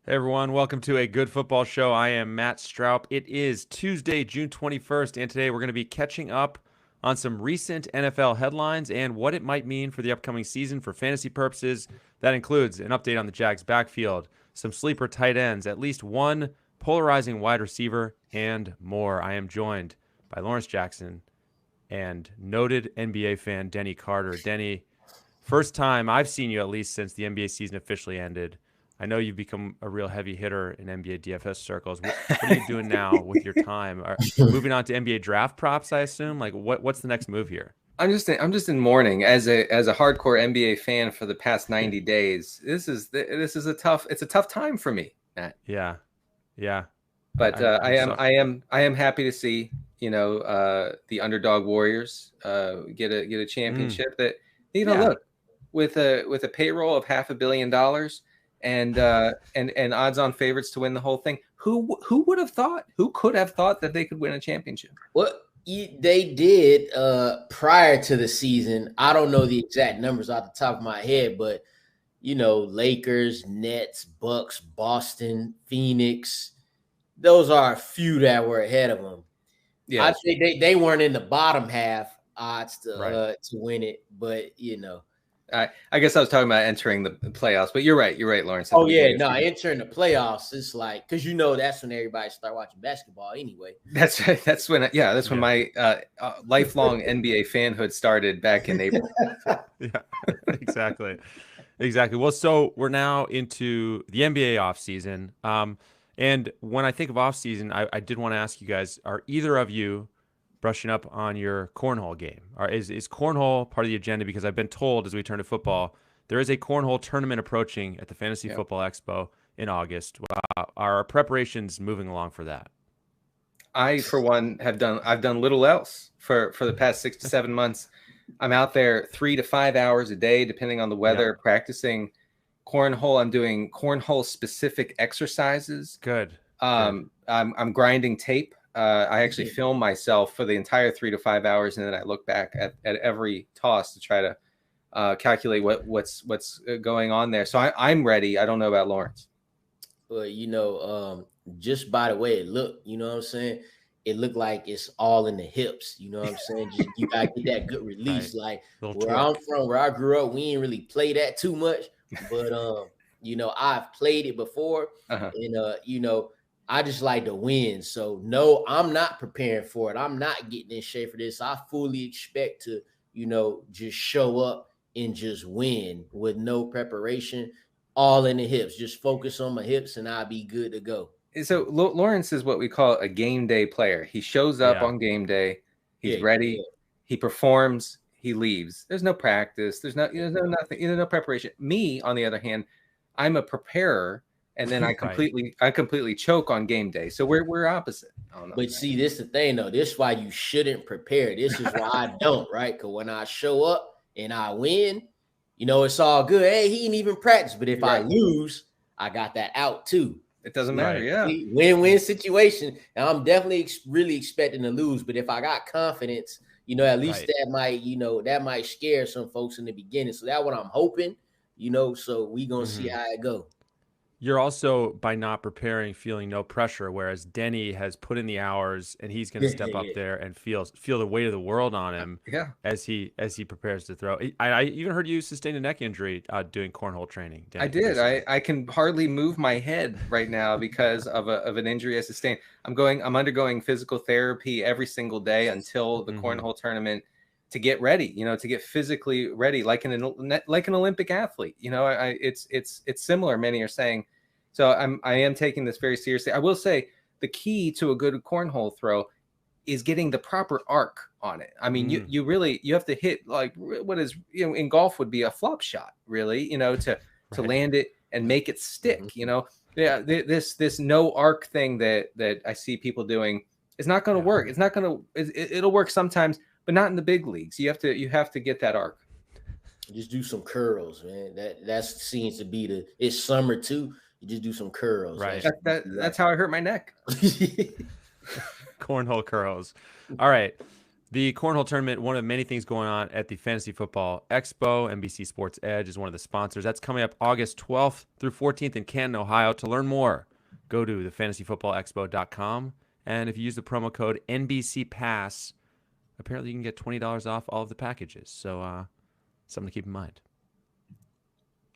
Hey everyone, welcome to a Good Football Show. I am Matt Stroup. It is Tuesday, June 21st, and today we're going to be catching up on some recent NFL headlines and what it might mean for the upcoming season for fantasy purposes. That includes an update on the Jags backfield, some sleeper tight ends, at least one polarizing wide receiver, and more. I am joined by Lawrence Jackson and noted NBA fan Denny Carter. Denny, first time I've seen you at least since the NBA season officially ended. I know you've become a real heavy hitter in NBA DFS circles. What are you doing now with your time? Moving on to NBA draft props, I assume. Like, what's the next move here? I'm just in mourning as a hardcore NBA fan for the past 90 days. This is a tough time for me, Matt. Yeah. But I am happy to see the underdog Warriors get a championship. That look, with a payroll of $500 million. And odds-on favorites to win the whole thing. Who would have thought? Who could have thought that they could win a championship? Well, they did prior to the season. I don't know the exact numbers off the top of my head, but Lakers, Nets, Bucks, Boston, Phoenix. Those are a few that were ahead of them. Yeah, I'd say they weren't in the bottom half odds to win it, but I guess I was talking about entering the playoffs, but you're right, Lawrence. Oh yeah, no, entering the playoffs is like because that's when everybody start watching basketball anyway. That's when my lifelong NBA fanhood started back in April. Yeah, exactly. Well, so we're now into the NBA offseason. And when I think of offseason, I did want to ask you guys: are either of you brushing up on your cornhole game? Is cornhole part of the agenda? Because I've been told as we turn to football, there is a cornhole tournament approaching at the Fantasy Football Expo in August. Are preparations moving along for that? I, for one, I've done little else for the past 6 to 7 months. I'm out there 3 to 5 hours a day, depending on the weather, practicing cornhole. I'm doing cornhole specific exercises. Good. I'm grinding tape. I actually film myself for the entire 3 to 5 hours, and then I look back at every toss to try to calculate what's going on there. So I'm ready. I don't know about Lawrence. Well, just by the way it looked, you know what I'm saying? It looked like it's all in the hips. You know what I'm saying? Just you gotta get that good release. Right. Like where I'm from, where I grew up, we ain't really play that too much. But I've played it before, and I just like to win. So no, I'm not preparing for it. I'm not getting in shape for this. I fully expect to, just show up and just win with no preparation, all in the hips. Just focus on my hips and I'll be good to go. So Lawrence is what we call a game day player. He shows up on game day. He's ready. Yeah. He performs. He leaves. There's no practice. There's nothing. No preparation. Me, on the other hand, I'm a preparer. And then I completely choke on game day. So we're opposite. But see, this is the thing, though. This is why you shouldn't prepare. This is why I don't, right? Because when I show up and I win, it's all good. Hey, he didn't even practice. But if I lose, I got that out too. It doesn't matter. Yeah. Win-win situation. And I'm definitely really expecting to lose. But if I got confidence, at least that might scare some folks in the beginning. So that's what I'm hoping, so we going to see how it goes. You're also, by not preparing, feeling no pressure, whereas Denny has put in the hours and he's going to step up there and feel the weight of the world on him as he prepares to throw. I even heard you sustain a neck injury doing cornhole training, Denny. I did. I can hardly move my head right now because of an injury I sustained. I'm undergoing physical therapy every single day until the cornhole tournament to get ready, to get physically ready, like an Olympic athlete. It's similar. Many are saying. So I am taking this very seriously. I will say the key to a good cornhole throw is getting the proper arc on it. I mean, you have to hit like what is in golf would be a flop shot, really, to land it and make it stick. This no arc thing that I see people doing is not going to work. It's not going to. It'll work sometimes, but not in the big leagues. You have to get that arc. Just do some curls, man. That seems to be it's summer too. You just do some curls. Right. That's how I hurt my neck. Cornhole curls. All right. The Cornhole Tournament, one of many things going on at the Fantasy Football Expo. NBC Sports EDGE is one of the sponsors. That's coming up August 12th through 14th in Canton, Ohio. To learn more, go to thefantasyfootballexpo.com. And if you use the promo code NBC Pass, apparently you can get $20 off all of the packages. So something to keep in mind.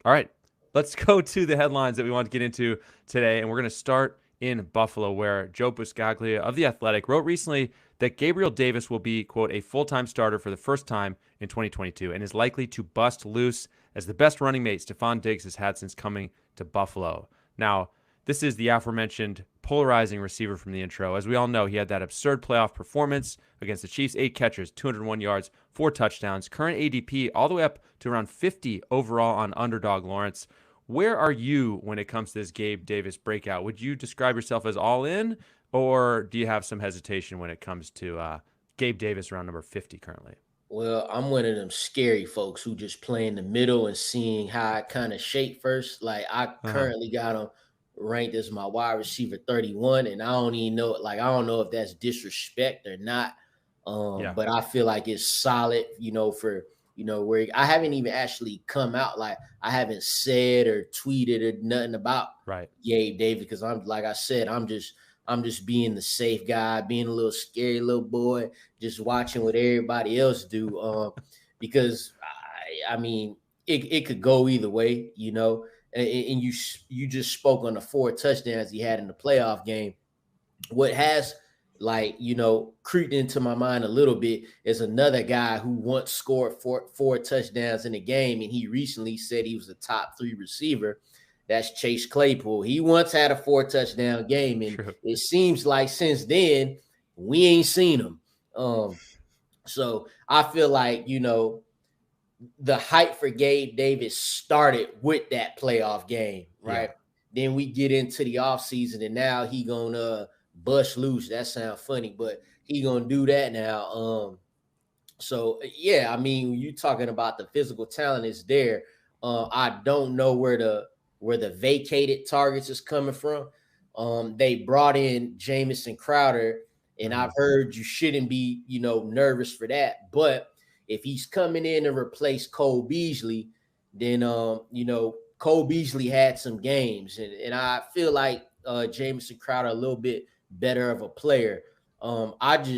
All right, let's go to the headlines that we want to get into today. And we're going to start in Buffalo, where Joe Buscaglia of The Athletic wrote recently that Gabriel Davis will be, quote, a full-time starter for the first time in 2022 and is likely to bust loose as the best running mate Stephon Diggs has had since coming to Buffalo. Now, this is the aforementioned polarizing receiver from the intro. As we all know, he had that absurd playoff performance against the Chiefs, 8 catches, 201 yards, 4 touchdowns, current ADP all the way up to around 50 overall on Underdog Lawrence. Where are you when it comes to this Gabe Davis breakout? Would you describe yourself as all in, or do you have some hesitation when it comes to Gabe Davis around number 50 currently? Well, I'm one of them scary folks who just play in the middle and seeing how I kind of shape first. Like I currently got him ranked as my wide receiver 31, and I don't even know, like, I don't know if that's disrespect or not. But I feel like it's solid, for where I haven't even actually come out, like I haven't said or tweeted or nothing about Gabe Davis, because I'm, like I said, I'm just being the safe guy, being a little scary little boy, just watching what everybody else do. Because I mean, it could go either way, and you just spoke on the 4 touchdowns he had in the playoff game. What has creeped into my mind a little bit is another guy who once scored four touchdowns in a game, and he recently said he was a top 3 receiver. That's Chase Claypool. He once had a 4 touchdown game, and it seems like since then we ain't seen him. So I feel like, the hype for Gabe Davis started with that playoff game, right? Yeah. Then we get into the offseason, and now he gonna bust loose. That sounds funny, but he gonna do that now. So yeah, I mean, when you're talking about the physical talent is there. I don't know where the vacated targets is coming from. They brought in Jamison Crowder, and I've heard you shouldn't be, nervous for that. But if he's coming in to replace Cole Beasley, then Cole Beasley had some games, and I feel like Jamison Crowder a little bit better of a player. That's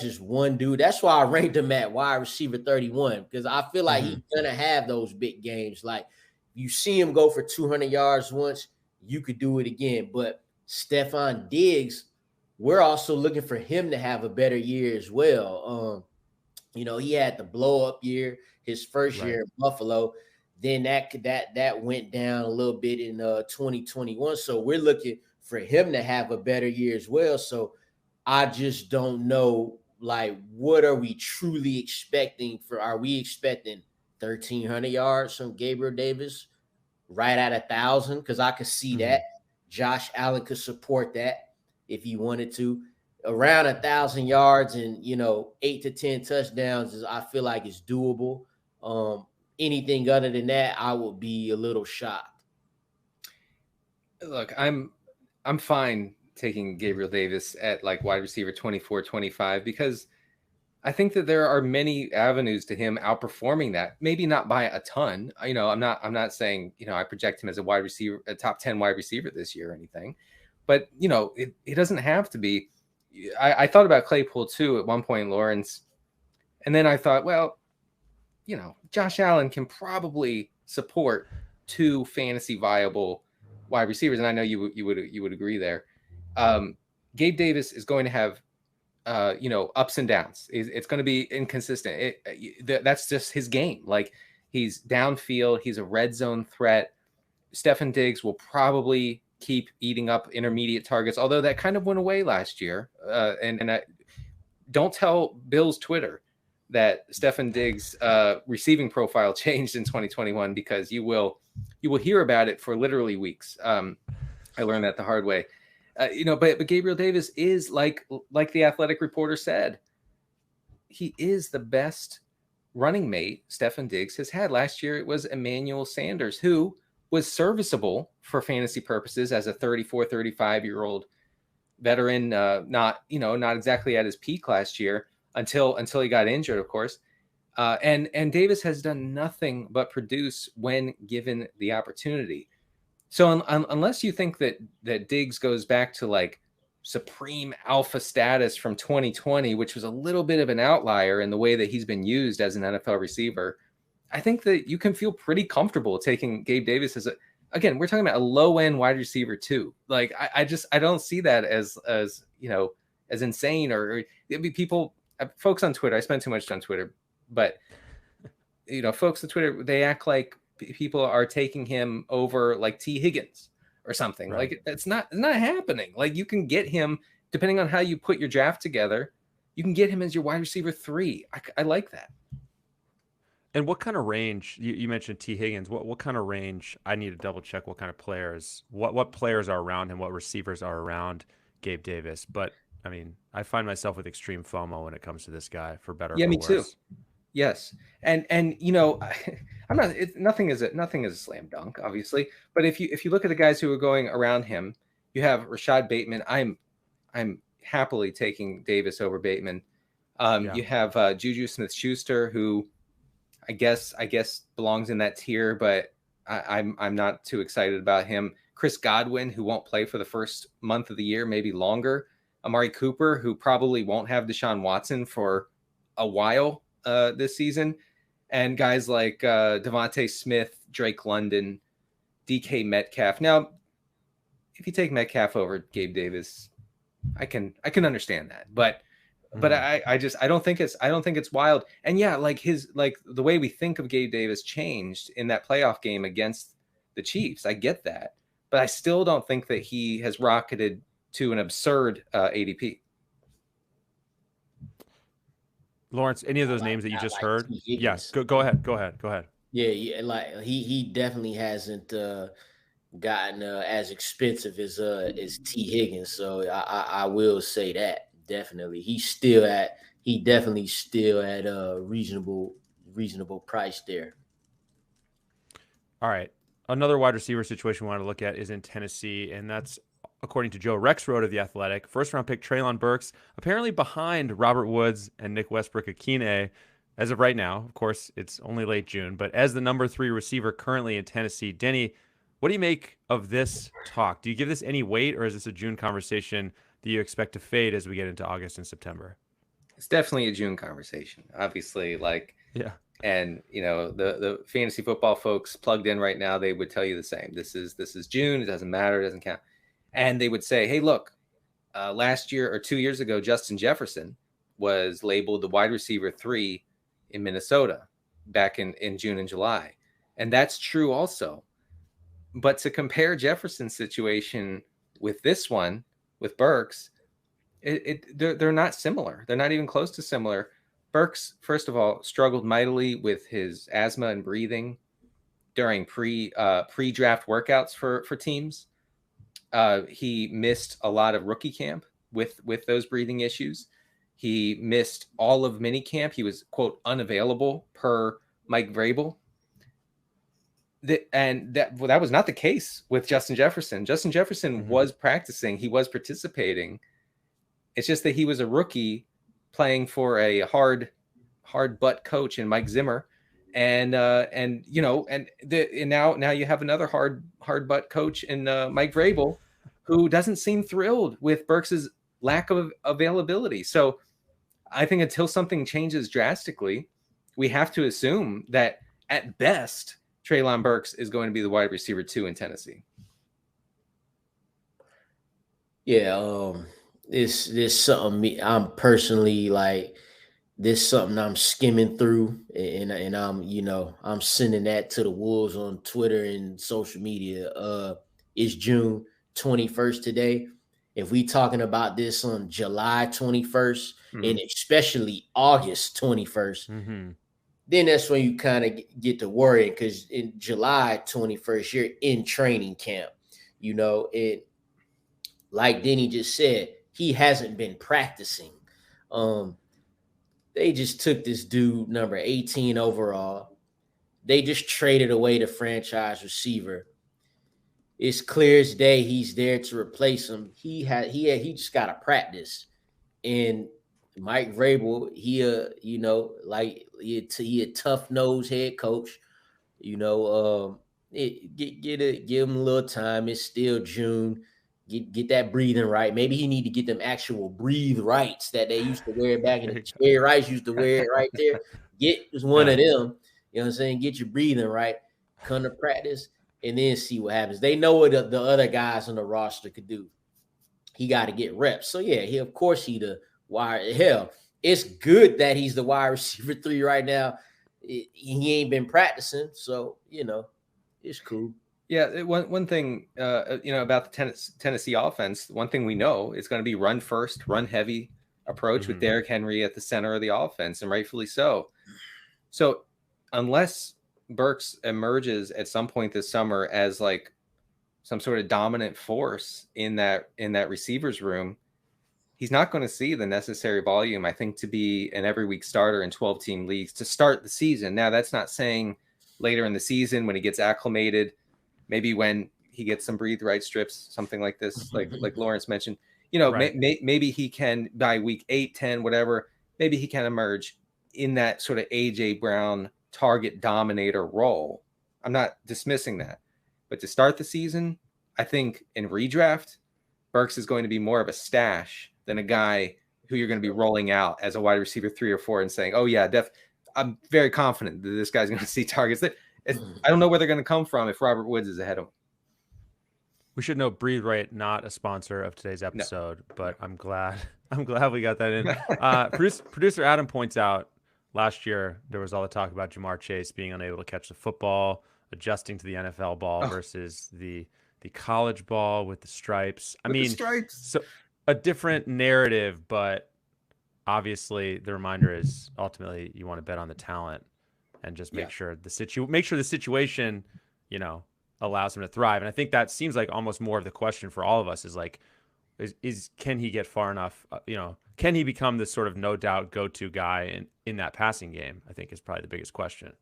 just one dude. That's why I ranked him at wide receiver 31, because I feel like he's gonna have those big games. Like, you see him go for 200 yards once, you could do it again. But Stephon Diggs, we're also looking for him to have a better year as well. He had the blow up year, his first year in Buffalo. Then that went down a little bit in 2021. So we're looking for him to have a better year as well. So I just don't know, like, what are we truly expecting are we expecting 1,300 yards from Gabriel Davis right at 1,000? Because I could see that. Josh Allen could support that if he wanted to. Around 1,000 yards and 8 to 10 touchdowns I feel like it's doable. Anything other than that, I would be a little shocked. Look, I'm fine taking Gabriel Davis at like wide receiver 24, 25, because I think that there are many avenues to him outperforming that. Maybe not by a ton. I'm not saying, I project him as a wide receiver, a top 10 wide receiver this year or anything, but it doesn't have to be. I thought about Claypool too at one point, Lawrence. And then I thought, well, Josh Allen can probably support 2 fantasy viable wide receivers. And I know you would agree there. Gabe Davis is going to have, ups and downs. It's going to be inconsistent. That's just his game. Like, he's downfield. He's a red zone threat. Stephon Diggs will probably keep eating up intermediate targets, although that kind of went away last year. Don't tell Bill's Twitter that Stephon Diggs' receiving profile changed in 2021, because you will hear about it for literally weeks. I learned that the hard way. But Gabriel Davis is like the Athletic reporter said, he is the best running mate Stephon Diggs has had. Last year it was Emmanuel Sanders, who was serviceable for fantasy purposes as a 34, 35-year-old veteran, not exactly at his peak last year until he got injured, of course. And Davis has done nothing but produce when given the opportunity. So unless you think that Diggs goes back to like supreme alpha status from 2020, which was a little bit of an outlier in the way that he's been used as an NFL receiver, I think that you can feel pretty comfortable taking Gabe Davis as again, we're talking about a low end wide receiver too. Like I don't see that as insane or people, folks on Twitter. I spend too much on Twitter, but folks on Twitter, they act like people are taking him over like T. Higgins or something. Right. Like it's not happening. Like you can get him depending on how you put your draft together. You can get him as your wide receiver 3. I like that. And what kind of range you mentioned T. Higgins? What kind of range? I need to double check what kind of players, what players are around him, what receivers are around Gabe Davis. But I mean, I find myself with extreme FOMO when it comes to this guy, for better or for worse. Too. Yes, and I'm not. Nothing is a slam dunk, obviously. But if you look at the guys who are going around him, you have Rashad Bateman. I'm happily taking Davis over Bateman. You have Juju Smith-Schuster, who I guess belongs in that tier, but I'm not too excited about him. Chris Godwin, who won't play for the first month of the year, maybe longer. Amari Cooper, who probably won't have Deshaun Watson for a while this season, and guys like Devontae Smith, Drake London, DK Metcalf. Now, if you take Metcalf over Gabe Davis, I can understand that, but I don't think it's wild. And yeah, like the way we think of Gabe Davis changed in that playoff game against the Chiefs. I get that, but I still don't think that he has rocketed to an absurd ADP. Lawrence, any of those names that you just heard? Yes. Go ahead. Yeah. Like he definitely hasn't gotten as expensive as T. Higgins. So I will say that definitely he's definitely still at a reasonable price there. All right. Another wide receiver situation we want to look at is in Tennessee, and that's, according to Joe Rexrode of The Athletic, first-round pick Treylon Burks, apparently behind Robert Woods and Nick Westbrook-Ikhine as of right now. Of course, it's only late June, but as the number 3 receiver currently in Tennessee, Denny, what do you make of this talk? Do you give this any weight, or is this a June conversation that you expect to fade as we get into August and September? It's definitely a June conversation, obviously. Yeah. And the fantasy football folks plugged in right now, they would tell you the same. This is June. It doesn't matter. It doesn't count. And they would say, hey, look, last year or 2 years ago, Justin Jefferson was labeled the wide receiver 3 in Minnesota back in June and July. And that's true also. But to compare Jefferson's situation with this one, with Burks, they're not similar. They're not even close to similar. Burks, first of all, struggled mightily with his asthma and breathing during pre-draft workouts for teams. He missed a lot of rookie camp with those breathing issues. He missed all of mini camp. He was, quote, unavailable per Mike Vrabel. That was not the case with Justin Jefferson. Justin Jefferson was practicing. He was participating. It's just that he was a rookie playing for a hard butt coach in Mike Zimmer. And now you have another hard butt coach in Mike Vrabel, who doesn't seem thrilled with Burks's lack of availability. So I think until something changes drastically, we have to assume that at best Treylon Burks is going to be the wide receiver 2 in Tennessee. Yeah, this something I'm personally like. This something I'm skimming through, and I'm sending that to the wolves on Twitter and social media. It's June 21st today. If we talking about this on July 21st and especially August 21st, then that's when you kind of get to worrying, because in July 21st you're in training camp. It, like Denny just said, he hasn't been practicing. They just took this dude, number 18 overall. They just traded away the franchise receiver. it's clear as day he's there to replace him. He just got to practice. And Mike Vrabel, he a tough-nosed head coach. Give him a little time. It's still June. Get that breathing right. Maybe he need to get them actual breathe rights that they used to wear back in the Jerry Rice used to wear it right there. Get one of them. You know what I'm saying? Get your breathing right. Come to practice and then see what happens. They know what the other guys on the roster could do. He got to get reps. So yeah, he the wide. Hell, it's good that he's the wide receiver 3 right now. He ain't been practicing, so it's cool. Yeah, one thing about the Tennessee offense, one thing we know is going to be run first, run heavy approach with Derrick Henry at the center of the offense, and rightfully so. So unless Burks emerges at some point this summer as like some sort of dominant force in that receivers room, he's not going to see the necessary volume, I think, to be an every week starter in 12-team leagues to start the season. Now, that's not saying later in the season when he gets acclimated, maybe when he gets some breathe right strips, something like this, like Lawrence mentioned, right. Maybe he can by week 8, 10, whatever, maybe he can emerge in that sort of AJ Brown target dominator role. I'm not dismissing that, but to start the season, I think in redraft, Burks is going to be more of a stash than a guy who you're going to be rolling out as a wide receiver 3 or 4 and saying, oh yeah, I'm very confident that this guy's going to see targets. I don't know where they're going to come from if Robert Woods is ahead of him. We should know Breathe Right, not a sponsor of today's episode, but I'm glad we got that in. Producer Adam points out last year there was all the talk about Jamar Chase being unable to catch the football, adjusting to the NFL ball versus the college ball with the stripes. The stripes. So a different narrative, but obviously the reminder is ultimately you want to bet on the talent and just make sure the situation, allows him to thrive. And I think that seems like almost more of the question for all of us is like, can he get far enough? Can he become this sort of no doubt go-to guy in that passing game? I think is probably the biggest question.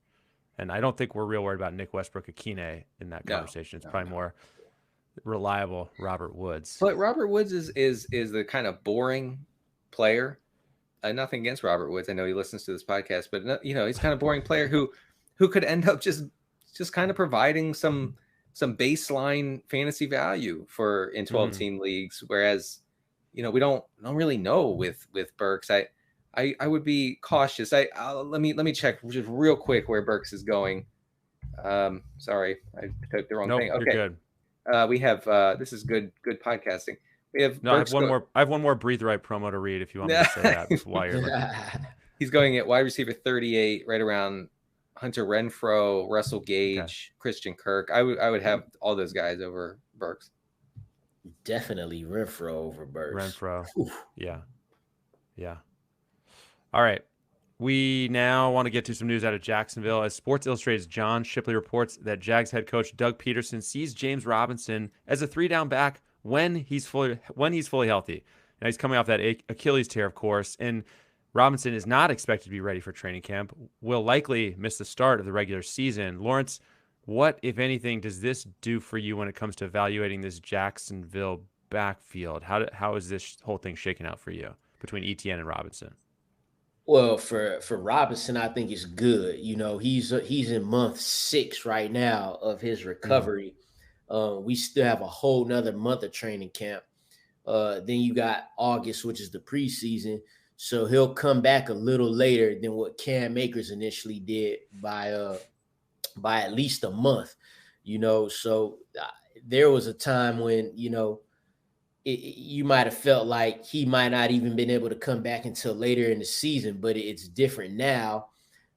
And I don't think we're real worried about Nick Westbrook-Akine in that conversation. It's probably more reliable Robert Woods. But Robert Woods is the kind of boring player. Nothing against Robert Woods. I know he listens to this podcast, but he's kind of boring player who could end up just kind of providing some baseline fantasy value in 12-team leagues. Whereas, we don't really know with Burks. I would be cautious. Let me check just real quick where Burks is going. Sorry, I took the wrong thing. Okay, you're good. We have this is good podcasting. We have I have one more Breathe Right promo to read if you want me to say that while you're looking. He's going at wide receiver 38, right around Hunter Renfrow, Russell Gage, Christian Kirk. I would have all those guys over Burks. Definitely Renfrow over Burks. Renfrow. Yeah. All right. We now want to get to some news out of Jacksonville as Sports Illustrated's John Shipley reports that Jags head coach Doug Peterson sees James Robinson as a 3-down back when he's fully healthy. Now he's coming off that Achilles tear, of course, and Robinson is not expected to be ready for training camp, will likely miss the start of the regular season. Lawrence, what, if anything, does this do for you when it comes to evaluating this Jacksonville backfield? How is this whole thing shaking out for you between Etienne and Robinson? Well, for Robinson, I think it's good. He's in month 6 right now of his recovery. We still have a whole nother month of training camp. Then you got August, which is the preseason. So he'll come back a little later than what Cam Akers initially did by at least a month. So there was a time when, you might have felt like he might not even been able to come back until later in the season, but it's different now.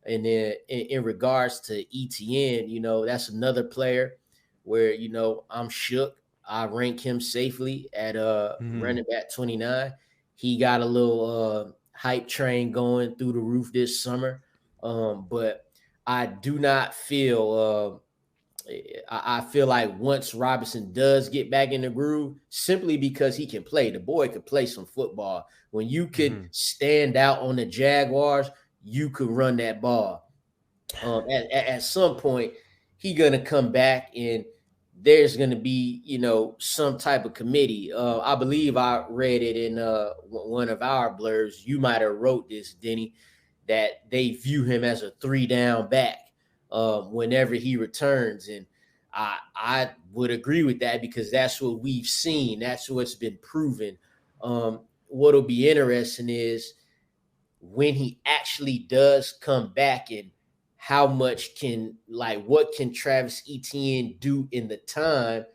And then in regards to Etienne, that's another player where, I'm shook. I rank him safely at running back 29. He got a little hype train going through the roof this summer. But I do not feel I feel like once Robinson does get back in the groove, simply because he can play, the boy could play some football. When you could stand out on the Jaguars, you could run that ball. At some point, he gonna come back, and there's going to be, some type of committee. I believe I read it in one of our blurbs. You might have wrote this, Denny, that they view him as a 3-down back whenever he returns. And I would agree with that because that's what we've seen. That's what's been proven. What'll be interesting is when he actually does come back and how much what can Travis Etienne do in the time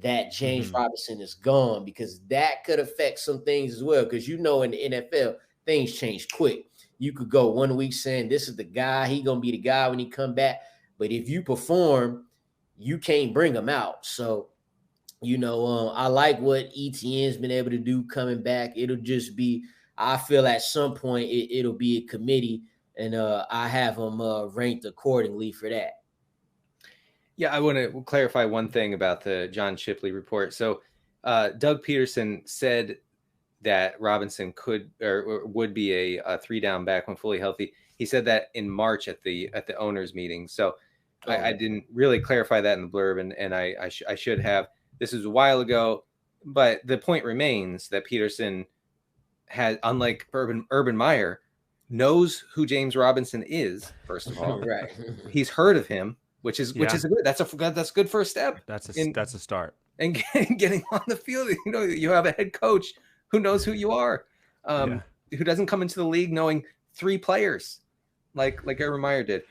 that James Robinson is gone? Because that could affect some things as well. Because in the NFL, things change quick. You could go 1 week saying this is the guy, he gonna be the guy when he come back. But if you perform, you can't bring him out. So, I like what Etienne's been able to do coming back. It'll just be, I feel at some point it'll be a committee. And I have them ranked accordingly for that. Yeah, I want to clarify one thing about the John Shipley report. So Doug Peterson said that Robinson could or would be a 3-down back when fully healthy. He said that in March at the owners meeting. So I didn't really clarify that in the blurb, and I should have. This was a while ago, but the point remains that Peterson had, unlike Urban Meyer, knows who James Robinson is. First of all, right? He's heard of him, which is good. That's a good first step. That's a start. And getting on the field, you have a head coach who knows who you are, who doesn't come into the league knowing 3 players like Urban Meyer did.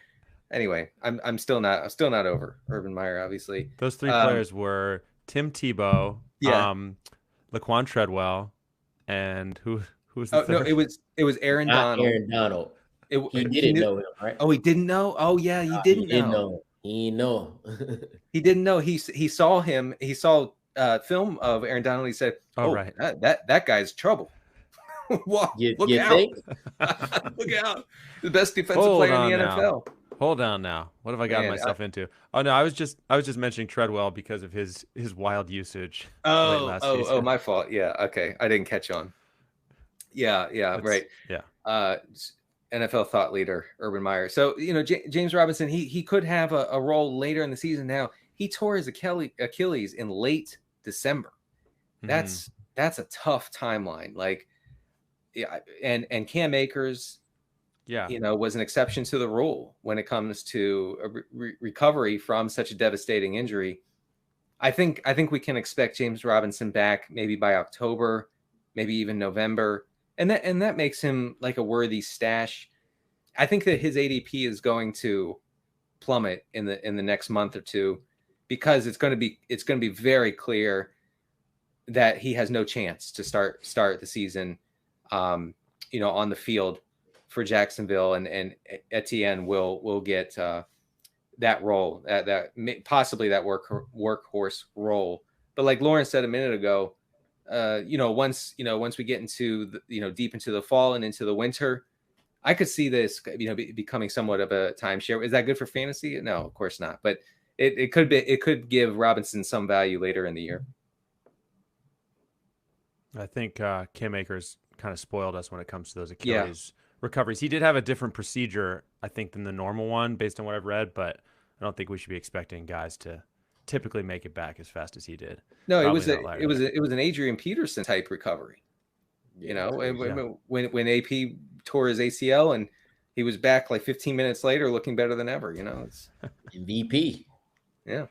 Anyway, I'm still not over Urban Meyer. Obviously, those 3 players were Tim Tebow, Laquan Treadwell, and who was the third? No, it was Aaron Donald. Aaron Donald. He didn't know him, right? Oh, he didn't know. Oh, yeah, he didn't know. He didn't know. He didn't know. He saw him. He saw film of Aaron Donald. He said, "Oh, right, that guy's trouble." Look out! Look out! The best defensive player in the NFL. Hold on now. What have I gotten myself into? Oh no, I was just mentioning Treadwell because of his wild usage. Oh, my fault. Yeah, okay, I didn't catch on. Yeah, right. Yeah. NFL thought leader Urban Meyer. So James Robinson, he could have a role later in the season. Now he tore his Achilles in late December. That's a tough timeline. And Cam Akers, was an exception to the rule when it comes to a recovery from such a devastating injury. I think we can expect James Robinson back maybe by October, maybe even November. And that makes him like a worthy stash. I think that his ADP is going to plummet in the next month or two because it's going to be very clear that he has no chance to start the season, on the field for Jacksonville, and Etienne will get that role, that possibly that workhorse role. But like Lauren said a minute ago, once we get into deep into the fall and into the winter, I could see this becoming somewhat of a timeshare. Is that good for fantasy? No, of course not. But it could give Robinson some value later in the year. I think Cam Akers kind of spoiled us when it comes to those Achilles recoveries. He did have a different procedure, I think, than the normal one based on what I've read, but I don't think we should be expecting guys to typically make it back as fast as he did. No, it was an Adrian Peterson type recovery. When AP tore his ACL and he was back like 15 minutes later looking better than ever, it's MVP. Yeah.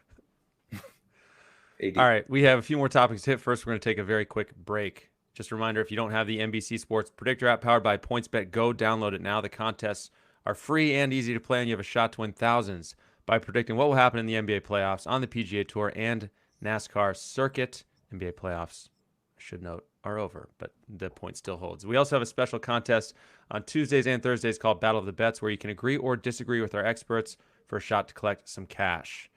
All right, we have a few more topics to hit. First, we're going to take a very quick break. Just a reminder, if you don't have the NBC Sports Predictor app powered by PointsBet, go download it now. The contests are free and easy to play, and you have a shot to win thousands by predicting what will happen in the NBA playoffs, on the PGA Tour, and NASCAR circuit. NBA playoffs, I should note, are over, but the point still holds. We also have a special contest on Tuesdays and Thursdays called Battle of the Bets, where you can agree or disagree with our experts for a shot to collect some cash.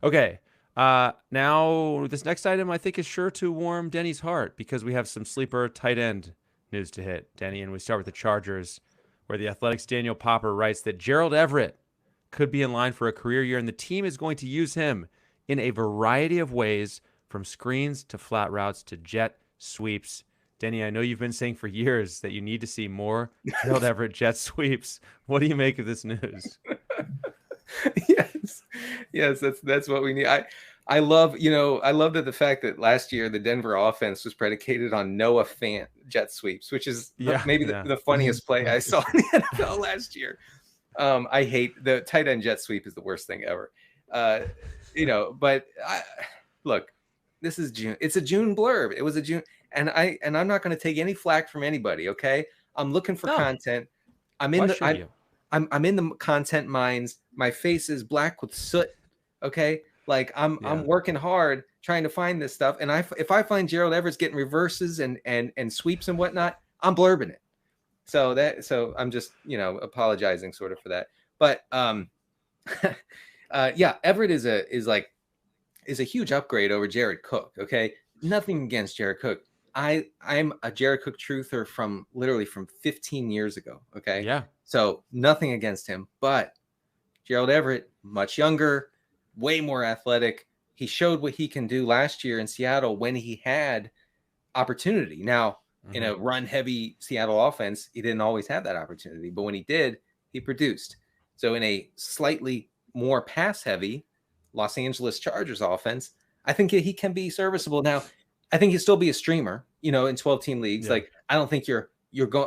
Okay. Now, this next item I think is sure to warm Denny's heart because we have some sleeper tight end news to hit, Denny, and we start with the Chargers, where the Athletic's Daniel Popper writes that Gerald Everett could be in line for a career year, and the team is going to use him in a variety of ways, from screens to flat routes to jet sweeps. Denny, I know you've been saying for years that you need to see more Gerald Everett jet sweeps. What do you make of this news? Yes, that's what we need. I love that the fact that last year the Denver offense was predicated on Noah Fant jet sweeps, which is maybe the funniest play I saw in the NFL last year. I hate the tight end jet sweep is the worst thing ever. But look, this is June. It's a June blurb. It was a June, and I'm not going to take any flack from anybody. Okay, I'm looking for content. I'm in the content mines. My face is black with soot. Okay. Like I'm working hard trying to find this stuff. And if I find Gerald Everett's getting reverses and sweeps and whatnot, I'm blurbing it. So I'm just, apologizing sort of for that. But Everett is a huge upgrade over Jared Cook. Okay. Nothing against Jared Cook. I'm a Jared Cook truther from 15 years ago. Okay. Yeah. So nothing against him, but Gerald Everett, much younger, way more athletic. He showed what he can do last year in Seattle when he had opportunity. Now, in a run-heavy Seattle offense, he didn't always have that opportunity. But when he did, he produced. So in a slightly more pass-heavy Los Angeles Chargers offense, I think he can be serviceable. Now, I think he'll still be a streamer, in 12-team leagues. Yeah. Like, I don't think you're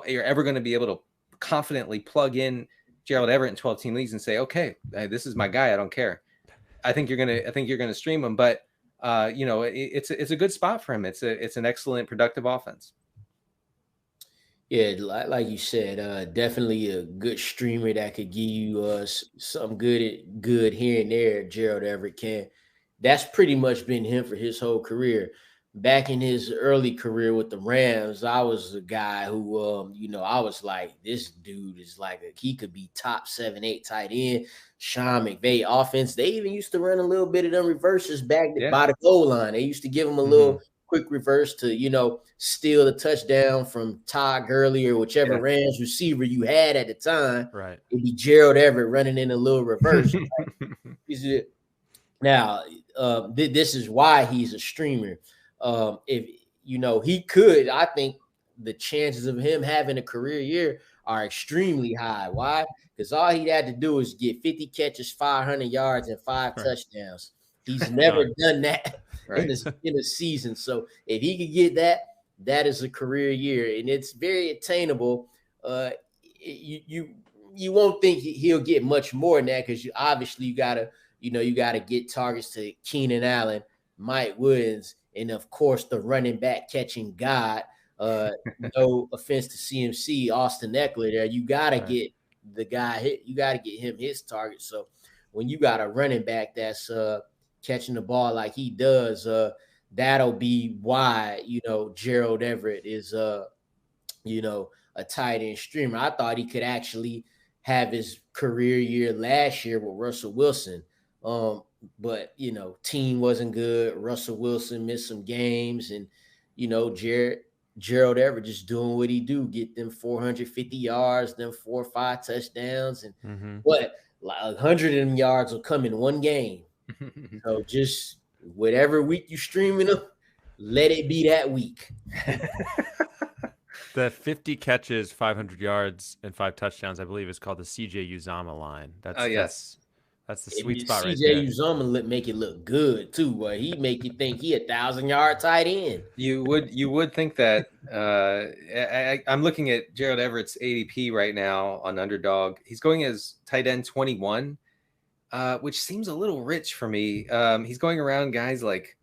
ever going to be able to confidently plug in Gerald Everett in 12-team leagues and say, okay, this is my guy. I don't care. I think you're gonna stream him, but it's a good spot for him. It's an excellent productive offense. Yeah, like you said, definitely a good streamer that could give you some good here and there. Gerald Everett can. That's pretty much been him for his whole career. Back in his early career with the Rams, I was a guy who, I was like, this dude is he could be top 7-8 tight end. Sean McVay offense. They even used to run a little bit of them reverses back by the goal line. They used to give him a little quick reverse to, steal the touchdown from Todd Gurley or whichever Rams receiver you had at the time. Right. It'd be Gerald Everett running in a little reverse. Now, this is why he's a streamer. If he could, I think the chances of him having a career year are extremely high. Why? Because all he had to do is get 50 catches, 500 yards, and 5 touchdowns. He's never done that in a season. So if he could get that, that is a career year, and it's very attainable. You won't think he'll get much more than that because you gotta get targets to Keenan Allen, Mike Williams, and of course the running back catching God. No offense to CMC, Austin Eckler there. You gotta get the guy hit. You gotta get him his target. So when you got a running back that's catching the ball like he does, that'll be why Gerald Everett is a tight end streamer. I thought he could actually have his career year last year with Russell Wilson. But team wasn't good. Russell Wilson missed some games, and Gerald Everett just doing what he do, get them 450 yards, them 4 or 5 touchdowns, and what 100 of them yards will come in one game. So just whatever week you streaming them, let it be that week. The 50 catches, 500 yards, and 5 touchdowns, I believe, is called the CJ Uzomah line. That's the sweet spot right there. CJ Uzomah make it look good too, but he make you think he 1,000-yard tight end. You would think that. I'm looking at Gerald Everett's ADP right now on Underdog. He's going as tight end 21, which seems a little rich for me. He's going around guys like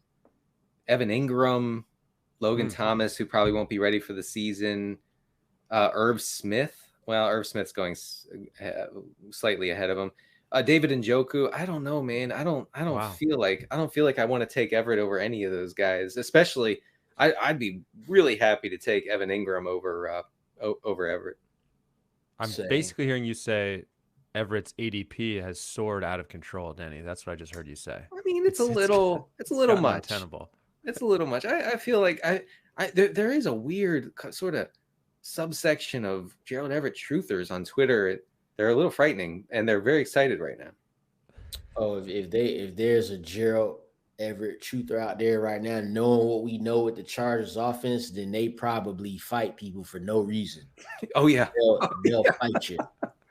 Evan Ingram, Logan Thomas, who probably won't be ready for the season. Irv Smith. Well, Irv Smith's going slightly ahead of him. David Njoku, I don't know, man. I don't feel like I want to take Everett over any of those guys. Especially, I'd be really happy to take Evan Ingram over Everett. I'm basically hearing you say Everett's ADP has soared out of control, Denny. That's what I just heard you say. I mean, it's a little much. Untenable. It's a little much. I feel like there is a weird sort of subsection of Gerald Everett truthers on Twitter. They're a little frightening, and they're very excited right now. Oh, if there's a Gerald Everett truther out there right now, knowing what we know with the Chargers offense, then they probably fight people for no reason. Oh yeah, they'll fight you.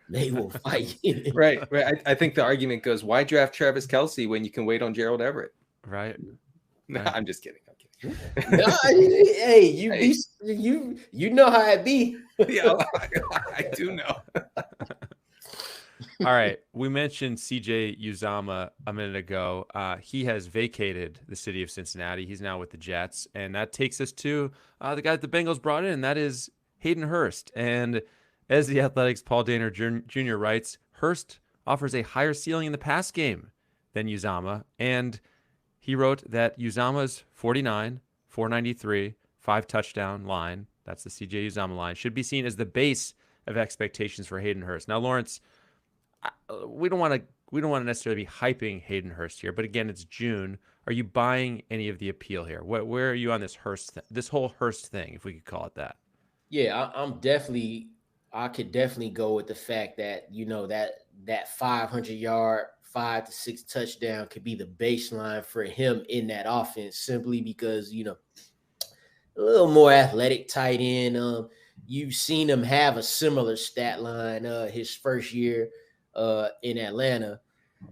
They will fight you. Right. I think the argument goes, why draft Travis Kelce when you can wait on Gerald Everett? right? No, I'm just kidding. No, hey, you know how it be. Yeah, I do know. All right. We mentioned CJ Uzomah a minute ago. He has vacated the city of Cincinnati. He's now with the Jets. And that takes us to the guy that the Bengals brought in, and that is Hayden Hurst. And as the Athletics' Paul Dehner Jr. writes, Hurst offers a higher ceiling in the pass game than Uzomah. And he wrote that Uzomah's 49, 493, 5-touchdown line, that's the CJ Uzomah line, should be seen as the base of expectations for Hayden Hurst. Now, Lawrence, we don't want to necessarily be hyping Hayden Hurst here, but again, it's June. Are you buying any of the appeal here? Where are you on this this whole Hurst thing, if we could call it that? Yeah, I could definitely go with the fact that, that 500-yard, 5 to 6 touchdown could be the baseline for him in that offense, simply because, a little more athletic tight end. You've seen him have a similar stat line his first year in Atlanta.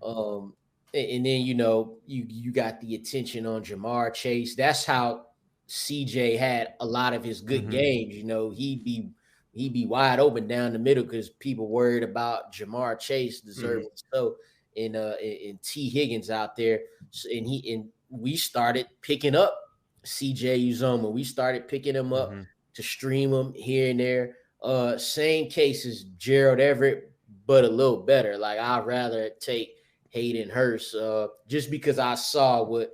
And then, you got the attention on Jamar Chase. That's how CJ had a lot of his good games. He'd be wide open down the middle because people worried about Jamar Chase deserving so in T Higgins out there. And we started picking up CJ Uzomah. We started picking him up to stream him here and there. Same case as Gerald Everett, but a little better. Like, I'd rather take Hayden Hurst just because I saw what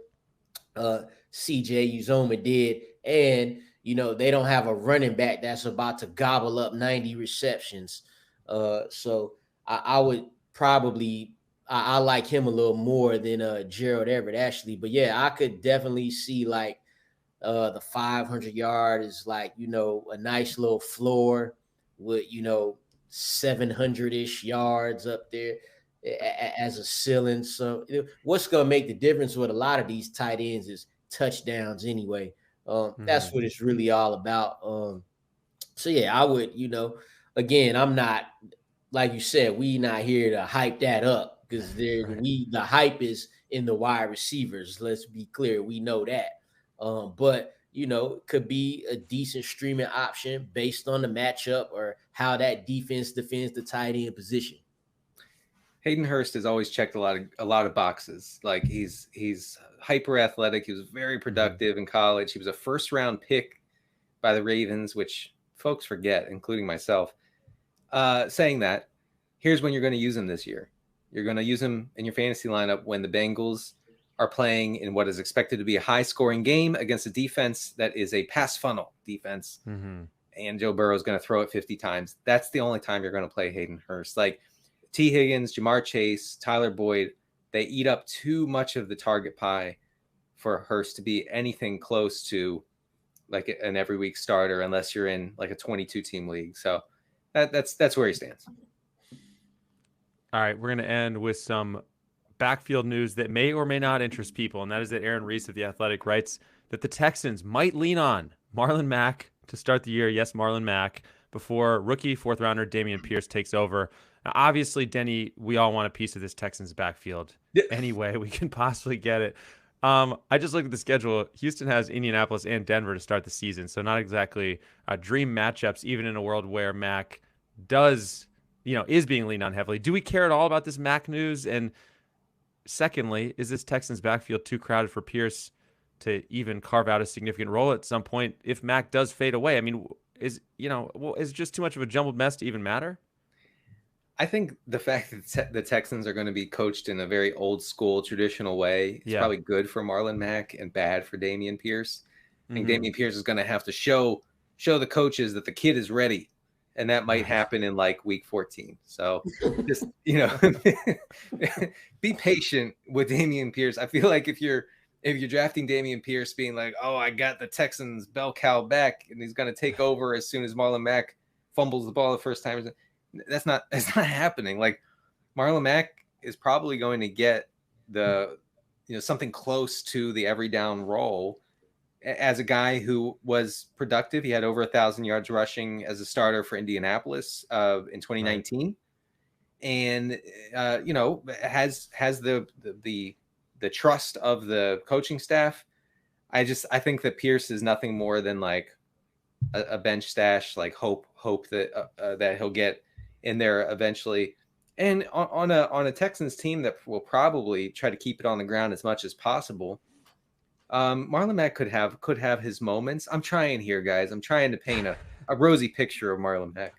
CJ Uzomah did. And, they don't have a running back that's about to gobble up 90 receptions. So I would probably I like him a little more than Gerald Everett, actually. But, yeah, I could definitely see, like, the 500 yard is like, a nice little floor with, 700-ish yards up there as a ceiling. So what's going to make the difference with a lot of these tight ends is touchdowns anyway. That's what it's really all about. So, yeah, I would, again, I'm not, like you said, we not here to hype that up because the hype is in the wide receivers. Let's be clear. We know that. But, it could be a decent streaming option based on the matchup or how that defense defends the tight end position. Hayden Hurst has always checked a lot of boxes. Like, he's hyper athletic. He was very productive in college. He was a first-round pick by the Ravens, which folks forget, including myself. Saying that, here's when you're going to use him this year. You're going to use him in your fantasy lineup when the Bengals are playing in what is expected to be a high-scoring game against a defense that is a pass funnel defense. And Joe Burrow is going to throw it 50 times. That's the only time you're going to play Hayden Hurst. Like, T. Higgins, Jamar Chase, Tyler Boyd, they eat up too much of the target pie for Hurst to be anything close to like an every week starter, unless you're in like a 22-team league. So that's where he stands. All right, we're going to end with some backfield news that may or may not interest people, and that is that Aaron Reese of The Athletic writes that the Texans might lean on Marlon Mack to start the year. Yes, Marlon Mack, before rookie fourth-rounder Dameon Pierce takes over. Now, obviously, Denny, we all want a piece of this Texans backfield any way we can possibly get it. I just looked at the schedule. Houston has Indianapolis and Denver to start the season, so not exactly dream matchups, even in a world where Mack is being leaned on heavily. Do we care at all about this Mack news? And secondly, is this Texans backfield too crowded for Pierce to even carve out a significant role at some point if Mack does fade away? I mean, is it just too much of a jumbled mess to even matter? I think the fact that the Texans are going to be coached in a very old school, traditional way is probably good for Marlon Mack and bad for Dameon Pierce. I think Dameon Pierce is going to have to show the coaches that the kid is ready, and that might happen in like week 14. So just be patient with Dameon Pierce. I feel like if you're drafting Dameon Pierce, being like, oh, I got the Texans bell cow back, and he's going to take over as soon as Marlon Mack fumbles the ball the first time. That's not happening. Like, Marlon Mack is probably going to get the, something close to the every down role as a guy who was productive. He had over 1,000 yards rushing as a starter for Indianapolis in 2019. Right. And, has the the trust of the coaching staff. I think that Pierce is nothing more than like a bench stash, like hope that that he'll get in there eventually. And on a Texans team that will probably try to keep it on the ground as much as possible, Marlon Mack could have his moments. I'm trying here, guys. I'm trying to paint a rosy picture of Marlon Mack.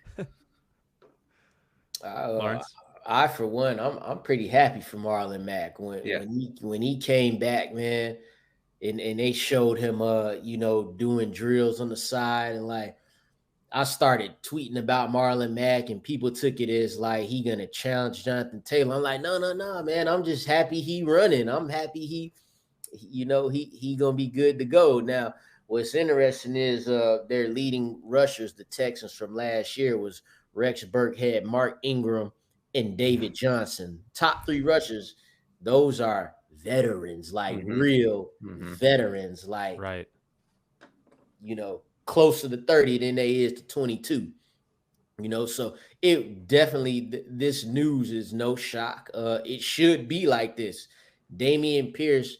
I for one, I'm pretty happy for Marlon Mack when he came back, man. And they showed him, doing drills on the side. And like, I started tweeting about Marlon Mack and people took it as like, he going to challenge Jonathan Taylor. I'm like, no, man. I'm just happy he running. I'm happy he going to be good to go. Now, what's interesting is their leading rushers, the Texans from last year, was Rex Burkhead, Mark Ingram, and David Johnson. Top 3 rushers. Those are veterans, like real veterans, like closer to 30 than they is to 22. So it definitely, this news is no shock. It should be like this. Dameon Pierce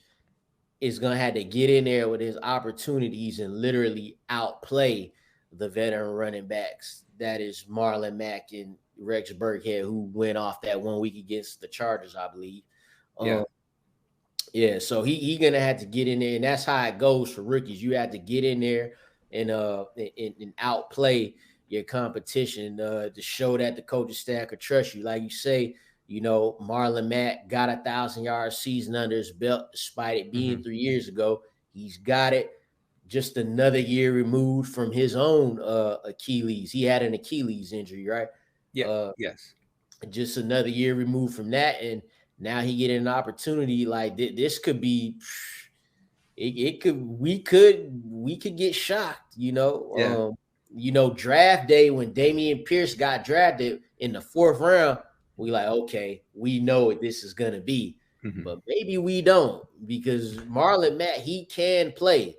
is gonna have to get in there with his opportunities and literally outplay the veteran running backs. That is Marlon Mack and Rex Burkhead, who went off that 1 week against the Chargers, I believe. Yeah, so he gonna have to get in there, and that's how it goes for rookies. You have to get in there and outplay your competition to show that the coaching staff could trust you. Like you say, Marlon Mack got 1,000-yard season under his belt, despite it being 3 years ago. He's got it. Just another year removed from his own Achilles. He had an Achilles injury, right? Yeah. Yes. Just another year removed from that, and now he get an opportunity like this. Could be, we could get shocked, draft day when Dameon Pierce got drafted in the 4th round, we like, okay, we know what this is going to be, but maybe we don't, because Marlon Mack, he can play,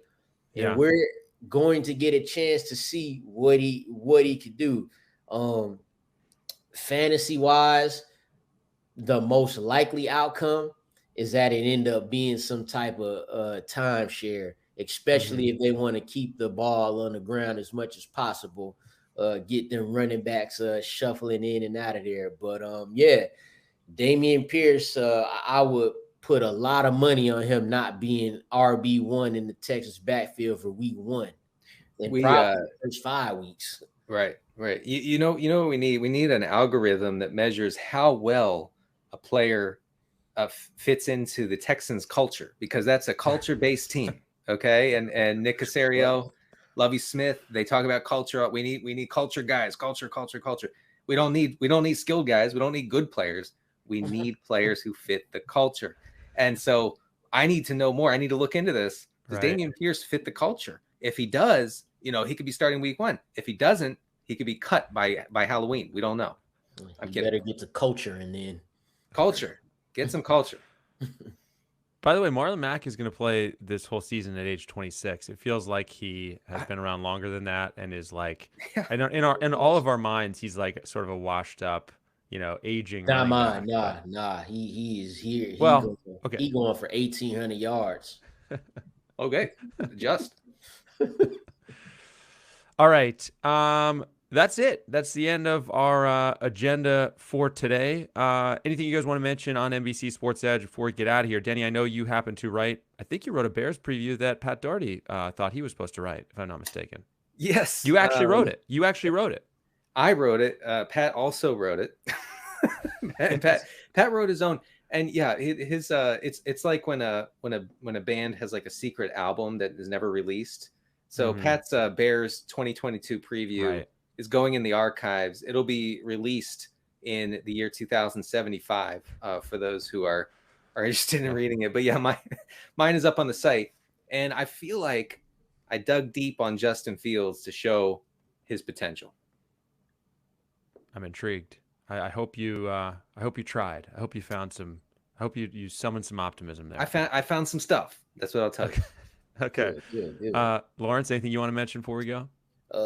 and we're going to get a chance to see what he could do. Fantasy wise, the most likely outcome is that it end up being some type of timeshare, especially if they want to keep the ball on the ground as much as possible, get them running backs shuffling in and out of there. But Dameon Pierce, I would put a lot of money on him not being RB1 in the Texas backfield for week 1 and probably the first 5 weeks. Right. You know what we need? We need an algorithm that measures how well a player fits into the Texans culture, because that's a culture-based team. Okay. And Nick Caserio, Lovie Smith, they talk about culture. We need culture guys, culture. We don't need skilled guys. We don't need good players. We need players who fit the culture. And so I need to know more. I need to look into this. Does Dameon Pierce fit the culture? If he does, he could be starting week 1. If he doesn't, he could be cut by Halloween. We don't know. You better get the culture and then get some culture. By the way, Marlon Mack is going to play this whole season at age 26. It feels like he has been around longer than that, and is like, in all of our minds, he's like sort of a washed up, aging. Nah. He is here. He going for 1,800 yards. Okay, just. All right. That's it. That's the end of our agenda for today. Anything you guys want to mention on NBC Sports Edge before we get out of here? Denny, I know you happen to write, I think you wrote a Bears preview that Pat Doherty thought he was supposed to write, if I'm not mistaken. Yes. You actually wrote it. I wrote it. Pat also wrote it. And Pat wrote his own. And yeah, his it's like when a band has like a secret album that is never released. So Pat's Bears 2022 preview is going in the archives. It'll be released in the year 2075 for those who are interested in reading it. But yeah, mine is up on the site, and I feel like I dug deep on Justin Fields to show his potential. I'm intrigued. I hope you tried. I hope you found some. I hope you summoned some optimism there. I found some stuff. That's what I'll tell you. Okay. Good. Lawrence, anything you want to mention before we go?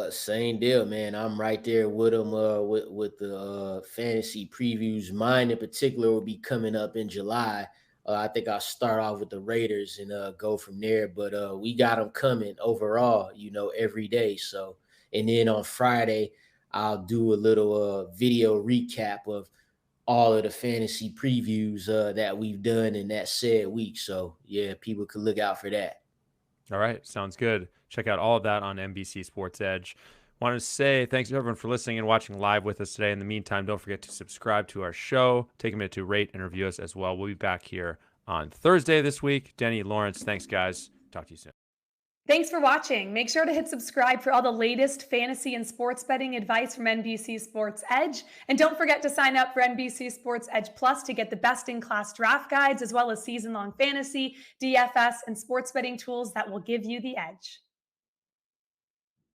Same deal, man. I'm right there with them with the fantasy previews. Mine in particular will be coming up in July. I think I'll start off with the Raiders and go from there. But we got them coming overall, every day. So, and then on Friday, I'll do a little video recap of all of the fantasy previews that we've done in that said week. So, yeah, people could look out for that. All right. Sounds good. Check out all of that on NBC Sports Edge. Want to say thanks to everyone for listening and watching live with us today. In the meantime, don't forget to subscribe to our show. Take a minute to rate and review us as well. We'll be back here on Thursday this week. Denny, Lawrence, thanks, guys. Talk to you soon. Thanks for watching. Make sure to hit subscribe for all the latest fantasy and sports betting advice from NBC Sports Edge. And don't forget to sign up for NBC Sports Edge Plus to get the best-in-class draft guides, as well as season-long fantasy, DFS, and sports betting tools that will give you the edge.